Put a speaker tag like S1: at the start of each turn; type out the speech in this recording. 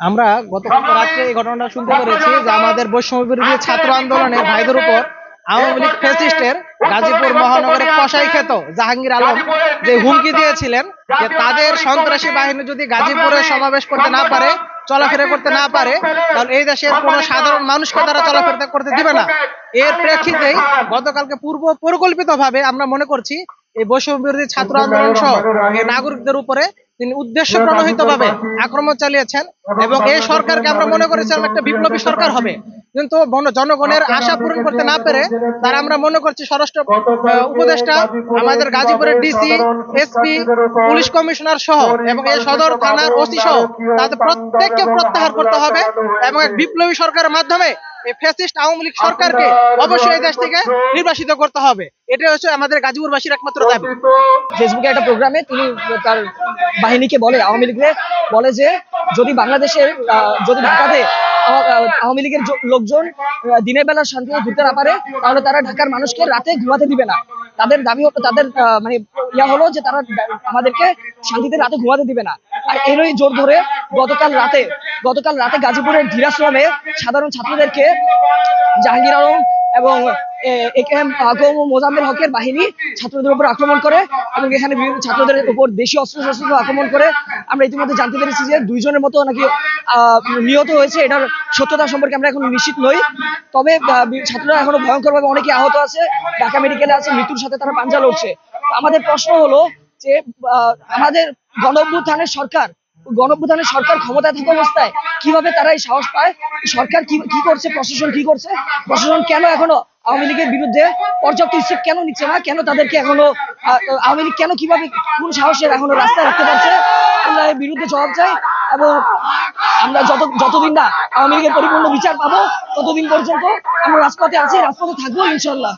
S1: আমরা গতকাল রাত্রে এই ঘটনাটা শুনতে পেরেছি যে আমাদের বৈষম্য বিরোধী ছাত্র আন্দোলনের ভাইদের উপর আওয়ামী লীগ ফ্যাসিস্টের গাজীপুর মহানগরে কসাই খেত জাহাঙ্গীর আলম যে হুমকি দিয়েছিলেন যে তাদের সন্ত্রাসী বাহিনী যদি গাজীপুরে সমাবেশ করতে না পারে, চলাফেরা করতে না পারে, তাহলে এই দেশের কোনো সাধারণ মানুষকে তারা চলাফেরা করতে দিবে না। এর প্রেক্ষিতেই গতকালকে পূর্ব পরিকল্পিতভাবে আমরা মনে করছি এই বৈষম্য বিরোধী ছাত্র আন্দোলন সহ এই নাগরিকদের উপরে তিনি উদ্দেশ্য প্রণোদিত ভাবে আক্রমণ চালিয়েছেন এবং এই সরকারকে আমরা মনে করেছিলাম একটা বিপ্লবী সরকার হবে, কিন্তু জনগণের আশা পূরণ করতে না পেরে তারা আমরা মনে করছি স্বরাষ্ট্র উপদেষ্টা, আমাদের গাজীপুরের ডিসি, এসপি, পুলিশ কমিশনার সহ এবং এই সদর থানার ওসি সহ তাদের প্রত্যেককে প্রত্যাহার করতে হবে এবং এক বিপ্লবী সরকারের মাধ্যমে এই ফ্যাসিস্ট আওয়ামী লীগ সরকারকে অবশ্যই এই দেশ থেকে নির্বাসিত করতে হবে। এটাই হচ্ছে আমাদের গাজীপুরবাসীর একমাত্র দাবি।
S2: ফেসবুকে একটা প্রোগ্রামে তিনি তার বাহিনীকে বলে, আওয়ামী লীগকে বলে যে যদি বাংলাদেশের যদি ঢাকাতে আওয়ামী লীগের লোকজন দিনের বেলা শান্তিতে ঘুরতে না পারে তাহলে তারা ঢাকার মানুষকে রাতে ঘুমাতে দিবে না। তাদের দাবি তাদের মানে হলো যে তারা আমাদেরকে শান্তিতে রাতে ঘুমাতে দিবে না। আর এরই জোর ধরে গতকাল রাতে গাজীপুরের ধীরাশ্রমে সাধারণ ছাত্রদেরকে জাহাঙ্গীর আলম এবং একেএম মোজাম্মেল হকের বাহিনী ছাত্রদের উপর আক্রমণ করে এবং এখানে বিভিন্ন ছাত্রদের উপর দেশীয় অস্ত্র আক্রমণ করে আমরা ইতিমধ্যে জানতে পেরেছি যে 2 জনের মতো নাকি নিহত হয়েছে। এটার সত্যতা সম্পর্কে আমরা এখন নিশ্চিত নই, তবে ছাত্ররা এখনো ভয়ঙ্করভাবে অনেকে আহত আছে, ঢাকা মেডিকেলে আছে, মৃত্যুর সাথে তারা পাঞ্জা লড়ছে। আমাদের প্রশ্ন হলো যে আমাদের গণঅভ্যুত্থানের সরকার ক্ষমতায় থাকা অবস্থায় কিভাবে তারা এই সাহস পায়? সরকার কি করছে, প্রশাসন কি করছে? প্রশাসন কেন এখনো আওয়ামী লীগের বিরুদ্ধে পর্যাপ্ত স্টেপ কেন নিচ্ছে না? কেন তাদেরকে এখনো আওয়ামী লীগ কেন কিভাবে কোন সাহসের এখনো রাস্তায় রাখতে পারছে? আমরা এর বিরুদ্ধে জবাব চাই এবং আমরা যতদিন না আওয়ামী লীগের পরিপূর্ণ বিচার পাবো ততদিন পর্যন্ত আমরা রাজপথে আছি, রাজপথে থাকবো ইনশাল্লাহ।